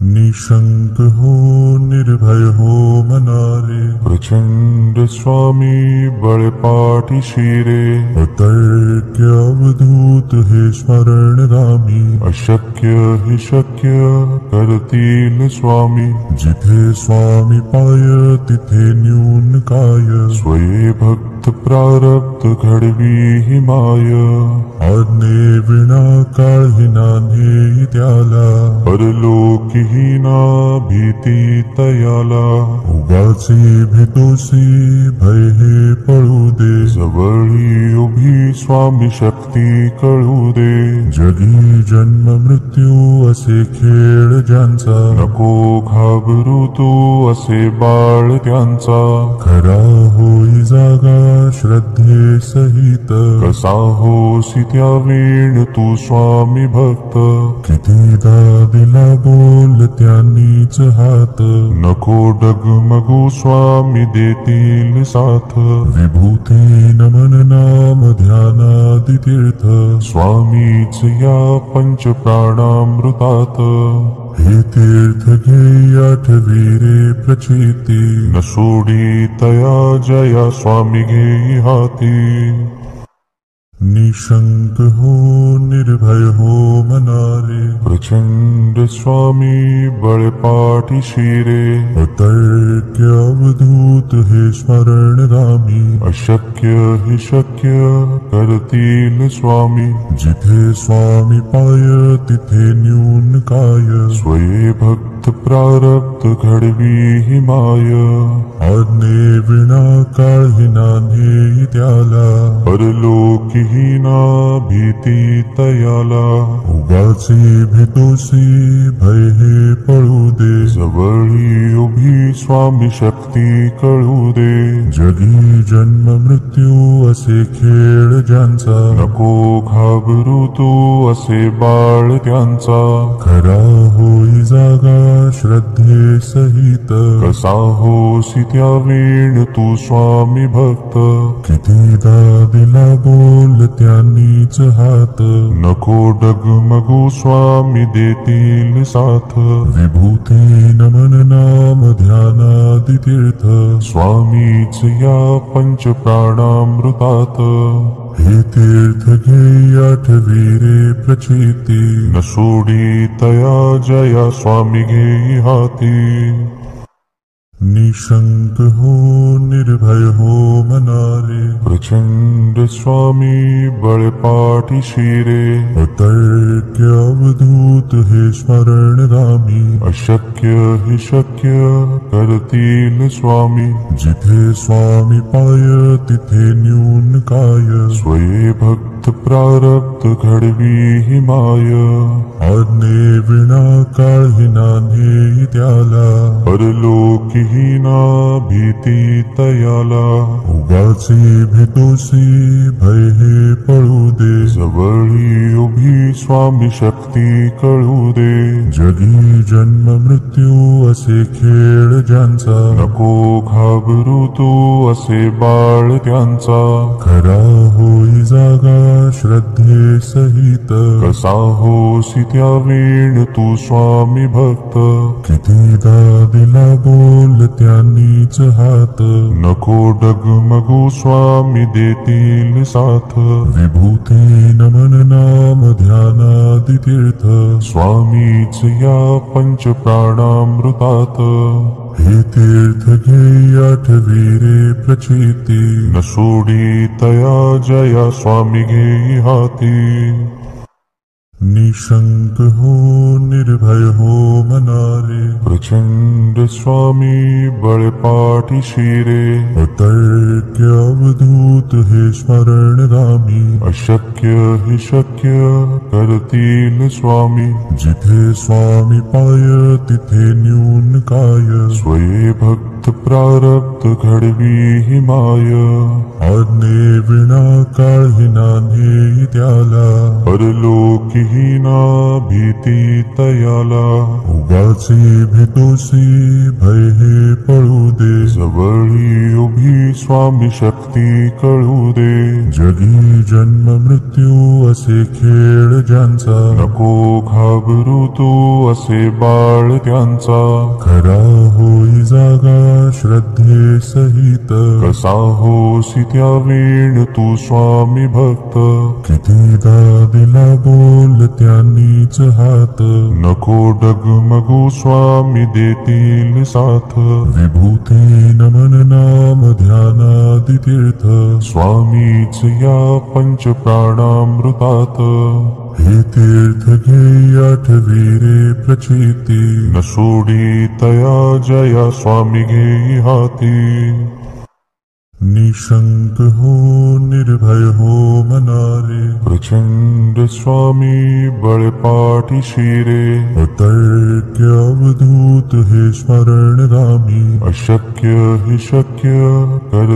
निशंक हो निर्भय हो मनारे, प्रचंड स्वामी बळपाठी शिरे, अतर्क्य अवधूत हे स्मरणगामी, अशक्य हि शक्य करतील स्वामी, जिथे स्वामी पाय तिथे न्यून काय, स्वये भक्त प्रारब्ध घडवी हि माय, आज्ञे विना काळही नान्हे त्याला, परलोकीहीना भीती तयाला, उगाचे भेतोसी भय हे पळू दे, जवळी उभी स्वामी शक्ती कळू दे, जगी जन्म मृत्यू असे खेळ ज्यांचा, नको घाबरू तू असे बाळ त्यांचा, खरा होई जागा श्रद्धे सहित, कसा होसी त्या वेळ तू स्वामी भक्त, कितीदा दिला बोल त्यांनीच हात, नको डगमगू स्वामी देतील साथ, विभूती नमन नाम ध्यानादि तीर्थ, स्वामीच या पंच प्राणामृतात, हे तीर्थ घे आठवी रे प्रचिती, न सोडी तया जया स्वामी घेई हाती, निशंक हो निर्भय हो मनारे, प्रचंड स्वामी बळपाठी शिरे, अतर्क्य अवधूत हे स्मरणगामी, अशक्य हि शक्य करतील स्वामी, जिथे स्वामी पाय तिथे न्यून काय, स्वये भक्त प्रारब्ध घडवी हि माय, आज्ञे विना काळही नान्हे त्याला, परलोकीहीना भीती तयाला, उगाचे भेतोसी भय हे पळू दे, जवळी उभी स्वामी शक्ती कळू दे, जगी जन्म मृत्यू असे खेळ ज्यांचा, नको घाबरू तू असे बाळ त्यांचा, खरा होई जागा श्रद्धे सहित, कसा होसी त्या वेळ तू स्वामी भक्त, कितीदा दिला बोल त्यांनीच हात, नको डगमगू स्वामी देतील साथ, विभूती नमन नाम ध्यानादि तीर्थ, स्वामीच या पंच प्राणामृतात, हे तीर्थ घे आठवी रे प्रचिती, न सोडी तया जया स्वामी घेई हाती, निशंक हो निर्भय हो मनारे, प्रचंड स्वामी बळपाठी शिरे, अतर्क्य अवधूत हे स्मरणगामी, अशक्य हि शक्य करतील स्वामी, जिथे स्वामी पाय तिथे न्यून काय, स्वये भक्त प्रारब्ध घडवी हि माय, आज्ञे विना काळही नान्हे त्याला, परलोकीहीना भीती तयाला, उगाचे भेतोसी भय हे पळू दे, जवळी उभी स्वामी शक्ती कळू दे, जगी जन्म मृत्यू असे खेळ ज्यांचा, नको घाबरू तू असे बाळ त्यांचा, खरा होई जागा श्रद्धे सहित, कसा होसी त्या वेळ तू स्वामी भक्त, कितीदा दिला बोल त्यांनीच हात, नको डगमगू स्वामी देतील साथ, विभूती नमन नाम ध्यानादि तीर्थ, स्वामीच या पंच प्राणामृतात, हे तीर्थ घे आठवी रे प्रचिती, न सोडी तया जया स्वामी घेई हाती, निशंक हो निर्भय हो मनारे, प्रचंड स्वामी बळपाठी शिरे, अतर्क्य अवधूत हे स्मरणगामी, अशक्य हि शक्य करतील स्वामी, जिथे स्वामी पाय तिथे न्यून काय, स्वये भक्त प्रारब्ध घडवी हि माय, आज्ञे विना काळही नान्हे त्याला, परलोकीहीना भीती तयाला, उगाचे भेतोसी भय हे पळू दे, जवळी उभी स्वामी शक्ती भक्ती कळू दे. जगी जन्म मृत्यू असे खेळ ज्यांचा, नको घाबरू तू असे बाळ त्यांचा. खरा होई जागा श्रद्धे सहित, कसा होसी त्या वेळ तू स्वामी भक्त. कितीदा दिला बोल त्यांनीच हात, नको डगमगू स्वामी देतील साथ. विभूती नमन नाम ध्यानादि तीर्थ, स्वामीच या पंच प्राणामृतात. हे तीर्थ घे आठवी रे प्रचिती, न सोडी तया जया स्वामी घेई हाती. निशंक हो निर्भय हो मनारे, प्रचंड स्वामी बळपाठी शिरे. अतर्क्य अवधूत हे स्मरणगामी, अशक्य हे शक्य कर